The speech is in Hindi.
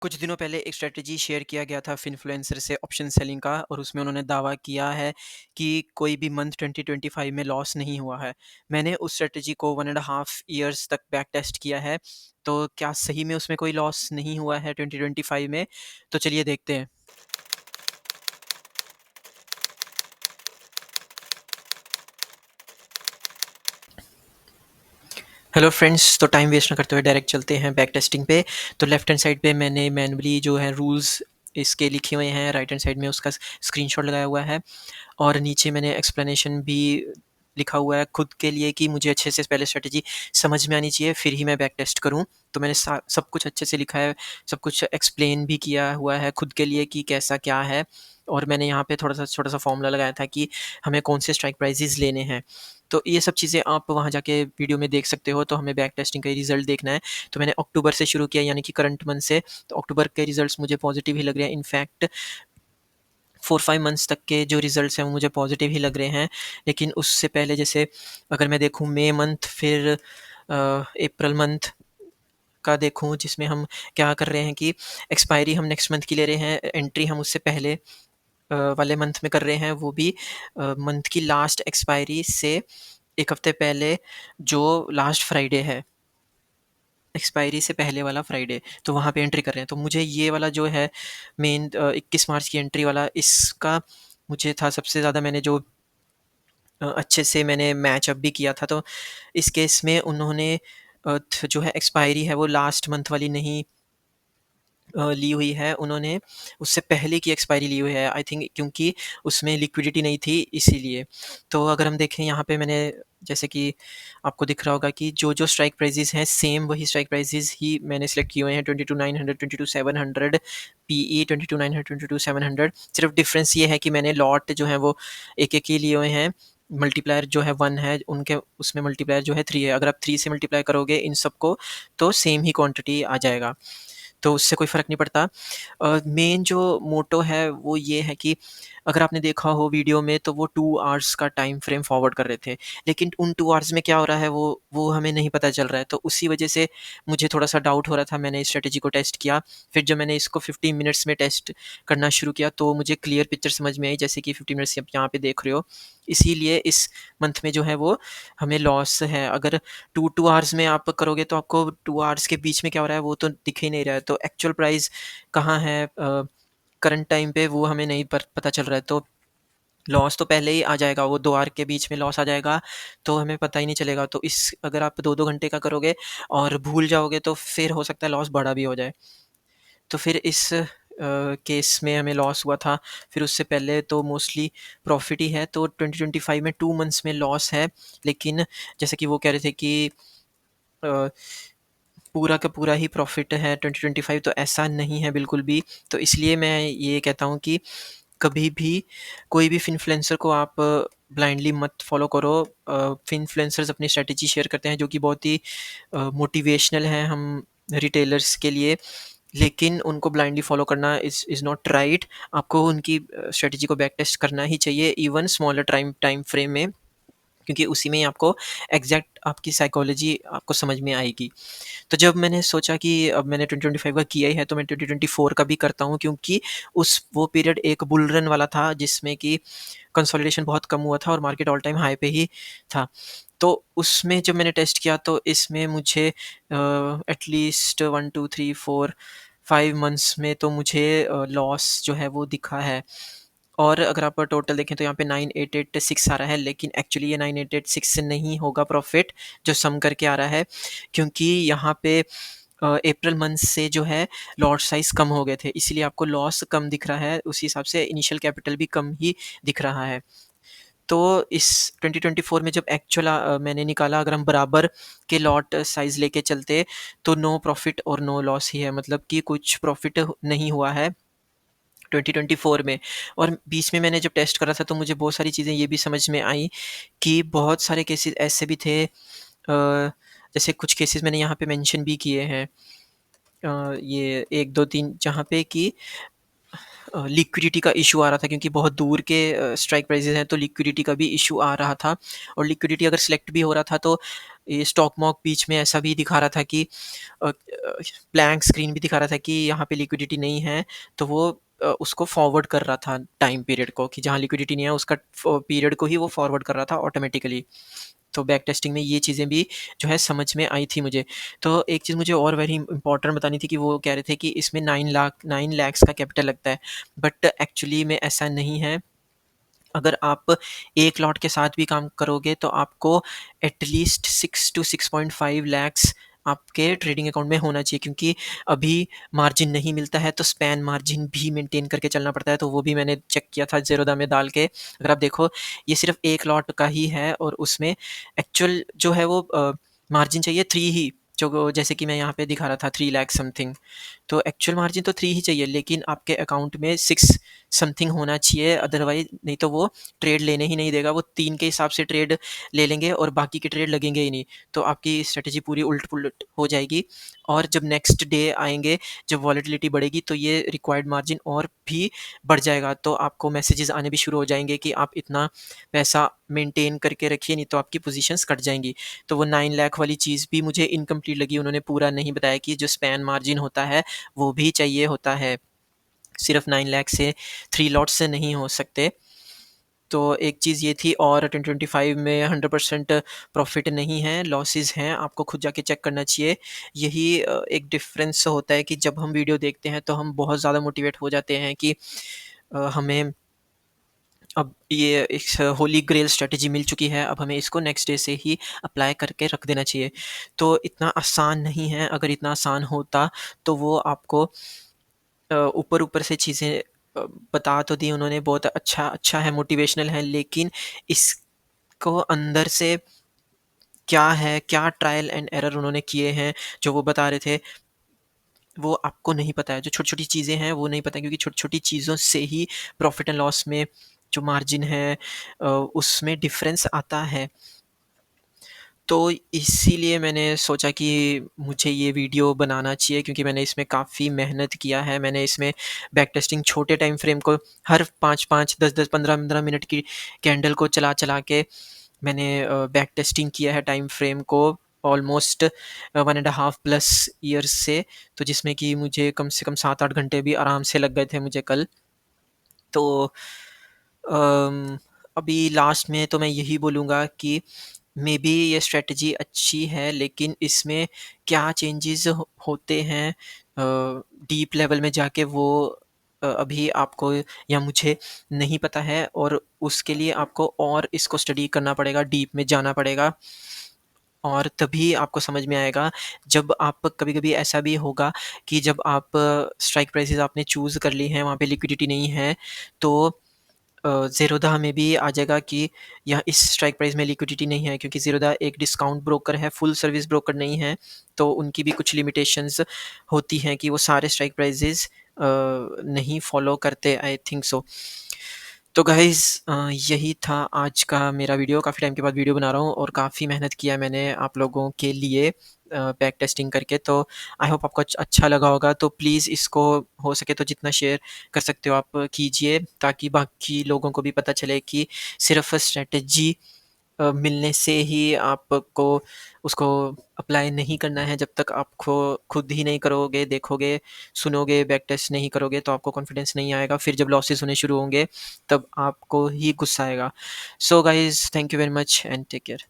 कुछ दिनों पहले एक स्ट्रैटेजी शेयर किया गया था फिनफ्लुएंसर से ऑप्शन सेलिंग का और उसमें उन्होंने दावा किया है कि कोई भी मंथ 2025 में लॉस नहीं हुआ है। मैंने उस स्ट्रैटेजी को 1 एंड हाफ ईयर्स तक बैक टेस्ट किया है, तो क्या सही में उसमें कोई लॉस नहीं हुआ है 2025 में? तो चलिए देखते हैं। हेलो फ्रेंड्स, तो टाइम वेस्ट ना करते हुए डायरेक्ट चलते हैं बैक टेस्टिंग पे। तो लेफ्ट हैंड साइड पे मैंने मैनुअली जो है रूल्स इसके लिखे हुए हैं, राइट हैंड साइड में उसका स्क्रीनशॉट लगाया हुआ है और नीचे मैंने एक्सप्लेनेशन भी लिखा हुआ है खुद के लिए कि मुझे अच्छे से पहले स्ट्रैटेजी समझ में आनी चाहिए, फिर ही मैं बैक टेस्ट करूँ। तो मैंने सब कुछ अच्छे से लिखा है, सब कुछ एक्सप्लेन भी किया हुआ है खुद के लिए कि कैसा क्या है। और मैंने यहाँ पे थोड़ा सा छोटा सा फॉर्मूला लगाया था कि हमें कौन से स्ट्राइक प्राइजेस लेने हैं। तो ये सब चीज़ें आप वहाँ जाके वीडियो में देख सकते हो। तो हमें बैक टेस्टिंग का रिजल्ट देखना है। तो मैंने अक्टूबर से शुरू किया, यानी कि करंट मंथ से। तो अक्टूबर के रिजल्ट्स मुझे पॉजिटिव ही लग रहे हैं। इनफैक्ट 4-5 मंथ्स तक के जो रिज़ल्ट्स हैं वो मुझे पॉज़िटिव ही लग रहे हैं। लेकिन उससे पहले जैसे अगर मैं देखूँ मई मंथ, फिर अप्रैल मंथ का देखूँ, जिसमें हम क्या कर रहे हैं कि एक्सपायरी हम नेक्स्ट मंथ की ले रहे हैं, एंट्री हम उससे पहले वाले मंथ में कर रहे हैं, वो भी मंथ की लास्ट एक्सपायरी से 1 हफ़्ते पहले, जो लास्ट फ्राइडे है, एक्सपायरी से पहले वाला फ्राइडे, तो वहाँ पे एंट्री कर रहे हैं। तो मुझे ये वाला जो है मेन 21 मार्च की एंट्री वाला, इसका मुझे था सबसे ज़्यादा। मैंने जो अच्छे से मैंने मैच अप भी किया था। तो इस केस में उन्होंने जो है एक्सपायरी है वो लास्ट मंथ वाली नहीं ली हुई है, उन्होंने उससे पहले की एक्सपायरी ली हुई है, आई थिंक, क्योंकि उसमें लिक्विडिटी नहीं थी इसीलिए। तो अगर हम देखें यहाँ पे मैंने, जैसे कि आपको दिख रहा होगा कि जो स्ट्राइक प्राइजेस हैं सेम वही स्ट्राइक प्राइजेस ही मैंने सेलेक्ट किए हुए हैं। 22,900, 22,700 पीई, 22,900, 22,700। सिर्फ डिफरेंस ये है कि मैंने लॉट जो है वो एक ही लिए हुए हैं। मल्टीप्लायर जो है 1 है, उनके उसमें मल्टीप्लायर जो है 3 है। अगर आप 3 से मल्टीप्लाई करोगे इन सबको तो सेम ही क्वांटिटी आ जाएगा, तो उससे कोई फ़र्क नहीं पड़ता। मेन जो मोटो है वो ये है कि अगर आपने देखा हो वीडियो में, तो वो 2 आवर्स का टाइम फ्रेम फॉरवर्ड कर रहे थे। लेकिन उन 2 आवर्स में क्या हो रहा है वो हमें नहीं पता चल रहा है। तो उसी वज़ह से मुझे थोड़ा-सा डाउट हो रहा था। मैंने इस स्ट्रैटेजी को टेस्ट किया। फिर जब मैंने इसको 15 मिनट्स में टेस्ट करना शुरू किया तो मुझे क्लियर पिक्चर समझ में आई, जैसे कि 15 मिनट्स आप यहाँ पे देख रहे हो। इसीलिए इस मंथ में जो है वो हमें लॉस है। अगर 2 आवर्स में आप करोगे तो आपको 2 आवर्स के बीच में क्या हो रहा है वो तो दिख ही नहीं रहा है। तो एक्चुअल प्राइस कहाँ है करंट टाइम पे, वो हमें नहीं पता चल रहा है। तो लॉस तो पहले ही आ जाएगा, वो 2 आवर के बीच में लॉस आ जाएगा, तो हमें पता ही नहीं चलेगा। तो इस अगर आप 2-2 घंटे का करोगे और भूल जाओगे तो फिर हो सकता है लॉस बड़ा भी हो जाए। तो फिर इस केस में हमें लॉस हुआ था। फिर उससे पहले तो मोस्टली प्रॉफ़िट ही है। तो 2025 में 2 मंथ्स में लॉस है। लेकिन जैसे कि वो कह रहे थे कि अ, पूरा का पूरा ही प्रॉफ़िट है 2025, तो ऐसा नहीं है बिल्कुल भी। तो इसलिए मैं ये कहता हूँ कि कभी भी कोई भी इन्फ्लुएंसर को आप ब्लाइंडली मत फॉलो करो। इन्फ्लुएंसर्स अपनी स्ट्रैटेजी शेयर करते हैं जो कि बहुत ही मोटिवेशनल है हम रिटेलर्स के लिए, लेकिन उनको ब्लाइंडली फॉलो करना इज़ नॉट राइट। आपको उनकी स्ट्रैटेजी को बैक टेस्ट करना ही चाहिए, even smaller time time frame में, क्योंकि उसी में ही आपको एग्जैक्ट आपकी साइकोलॉजी आपको समझ में आएगी। तो जब मैंने सोचा कि अब मैंने 2025 का किया ही है तो मैं 2024 का भी करता हूँ, क्योंकि उस वो पीरियड एक बुल रन वाला था जिसमें कि कंसोलिडेशन बहुत कम हुआ था और मार्केट ऑल टाइम हाई पे ही था। तो उसमें जब मैंने टेस्ट किया तो इसमें मुझे एटलीस्ट 1 2 3 4 5 मंथ्स में तो मुझे लॉस जो है वो दिखा है। और अगर आप टोटल देखें तो यहाँ पे 9886 आ रहा है, लेकिन एक्चुअली ये 9886 से नहीं होगा प्रॉफिट जो सम करके आ रहा है, क्योंकि यहाँ पे अप्रैल मंथ से जो है लॉट साइज़ कम हो गए थे, इसीलिए आपको लॉस कम दिख रहा है। उसी हिसाब से इनिशियल कैपिटल भी कम ही दिख रहा है। तो इस 2024 में जब एक्चुअल मैंने निकाला, अगर हम बराबर के लॉट साइज़ लेके चलते तो नो प्रॉफिट और नो लॉस ही है, मतलब कि कुछ प्रॉफिट नहीं हुआ है 2024 में। और बीच में मैंने जब टेस्ट करा था तो मुझे बहुत सारी चीज़ें ये भी समझ में आई कि बहुत सारे केसेस ऐसे भी थे, जैसे कुछ केसेस मैंने यहाँ पे मेंशन भी किए हैं, ये 1 2 3, जहाँ पे कि लिक्विडिटी का इशू आ रहा था क्योंकि बहुत दूर के स्ट्राइक प्राइसेस हैं, तो लिक्विडिटी का भी इशू आ रहा था। और लिक्विडिटी अगर सिलेक्ट भी हो रहा था तो ये स्टॉक मॉक बीच में ऐसा भी दिखा रहा था कि ब्लैंक स्क्रीन भी दिखा रहा था कि यहाँ पे लिक्विडिटी नहीं है, तो वो उसको फॉरवर्ड कर रहा था टाइम पीरियड को, कि जहाँ लिक्विडिटी नहीं है उसका पीरियड को ही वो फॉरवर्ड कर रहा था ऑटोमेटिकली। तो बैक टेस्टिंग में ये चीज़ें भी जो है समझ में आई थी मुझे। तो एक चीज़ मुझे और वेरी इंपॉर्टेंट बतानी थी कि वो कह रहे थे कि इसमें 9 लैक्स का कैपिटल लगता है, बट एक्चुअली में ऐसा नहीं है। अगर आप एक लॉट के साथ भी काम करोगे तो आपको एटलीस्ट 6 टू 6.5 लैक्स आपके ट्रेडिंग अकाउंट में होना चाहिए, क्योंकि अभी मार्जिन नहीं मिलता है तो स्पैन मार्जिन भी मेंटेन करके चलना पड़ता है। तो वो भी मैंने चेक किया था ज़ेरोधा में डाल के। अगर आप देखो, ये सिर्फ एक लॉट का ही है और उसमें एक्चुअल जो है वो मार्जिन चाहिए 3 ही, जो जैसे कि मैं यहाँ पे दिखा रहा था 3 लाख समथिंग। तो एक्चुअल मार्जिन तो 3 ही चाहिए, लेकिन आपके अकाउंट में 6 समथिंग होना चाहिए, अदरवाइज़ नहीं तो वो ट्रेड लेने ही नहीं देगा। वो 3 के हिसाब से ट्रेड ले लेंगे और बाकी के ट्रेड लगेंगे ही नहीं। तो आपकी स्ट्रैटेजी पूरी उलट-पुलट हो जाएगी और जब नेक्स्ट डे आएँगे, जब वॉलेटिलिटी बढ़ेगी तो ये रिक्वायर्ड मार्जिन और भी बढ़ जाएगा। तो आपको मैसेजेस आने भी शुरू हो जाएँगे कि आप इतना पैसा मेंटेन करके रखिए, नहीं तो आपकी पोज़ीशंस कट जाएँगी। तो वो 9 लाख वाली चीज़ भी मुझे इनकम्प्लीट लगी। उन्होंने पूरा नहीं बताया कि जो स्पैन मार्जिन होता है, वो भी चाहिए होता है। सिर्फ़ 9 लाख से 3 लॉट्स से नहीं हो सकते। तो एक चीज़ ये थी, और 2025 में 100% प्रॉफ़िट नहीं है, लॉसेस हैं, आपको खुद जाके चेक करना चाहिए। यही एक डिफ़रेंस होता है कि जब हम वीडियो देखते हैं तो हम बहुत ज़्यादा मोटिवेट हो जाते हैं कि हमें अब ये इस होली ग्रेल स्ट्रैटेजी मिल चुकी है, अब हमें इसको नेक्स्ट डे से ही अप्लाई करके रख देना चाहिए। तो इतना आसान नहीं है, अगर इतना आसान होता तो वो आपको ऊपर-ऊपर से चीज़ें बता तो दी उन्होंने, बहुत अच्छा है, मोटिवेशनल है, लेकिन इसको अंदर से क्या है, क्या ट्रायल एंड एरर उन्होंने किए हैं, जो वो बता रहे थे, वो आपको नहीं पता है। जो छोटी-छोटी चीज़ें हैं, वो नहीं पता है, क्योंकि छोटी-छोटी चीज़ों से ही प्रॉफ़िट एंड लॉस में जो मार्जिन है उसमें डिफ़रेंस आता है। तो इसीलिए मैंने सोचा कि मुझे ये वीडियो बनाना चाहिए, क्योंकि मैंने इसमें काफ़ी मेहनत किया है। मैंने इसमें बैक टेस्टिंग छोटे टाइम फ्रेम को हर 5-5, 10-10, 15-15 मिनट की कैंडल को चला-चला के मैंने बैक टेस्टिंग किया है टाइम फ्रेम को almost 1 and a half plus years से। तो जिसमें कि मुझे कम से कम 7-8 घंटे भी आराम से लग गए थे मुझे कल। तो अम, अभी लास्ट में तो मैं यही बोलूँगा कि मेबी ये स्ट्रैटेजी अच्छी है, लेकिन इसमें क्या चेंजेस होते हैं डीप लेवल में जाके, वो अभी आपको या मुझे नहीं पता है, और उसके लिए आपको और इसको स्टडी करना पड़ेगा, डीप में जाना पड़ेगा, और तभी आपको समझ में आएगा। जब आप कभी-कभी ऐसा भी होगा कि जब आप स्ट्राइक प्राइसेज़ आपने चूज़ कर ली हैं, वहाँ पे लिक्विडिटी नहीं है, तो ज़ेरोधा में भी आ जाएगा कि या इस स्ट्राइक प्राइस में लिक्विडिटी नहीं है, क्योंकि ज़ेरोधा एक डिस्काउंट ब्रोकर है, फुल सर्विस ब्रोकर नहीं है। तो उनकी भी कुछ लिमिटेशंस होती हैं कि वो सारे स्ट्राइक प्राइसेज़ नहीं फ़ॉलो करते, आई थिंक सो। तो गाइज़ यही था आज का मेरा वीडियो। काफ़ी टाइम के बाद वीडियो बना रहा हूँ और काफ़ी मेहनत किया है मैंने आप लोगों के लिए बैक टेस्टिंग करके। तो आई होप आपको अच्छा लगा होगा। तो प्लीज़ इसको हो सके तो जितना शेयर कर सकते हो आप कीजिए, ताकि बाकी लोगों को भी पता चले कि सिर्फ़ स्ट्रैटेजी मिलने से ही आपको उसको अप्लाई नहीं करना है। जब तक आप खुद ही नहीं करोगे, देखोगे, सुनोगे, बैक टेस्ट नहीं करोगे, तो आपको कॉन्फिडेंस नहीं आएगा। फिर जब लॉसेस होने शुरू होंगे, तब आपको ही गुस्सा आएगा। So guys, thank you very much and take care.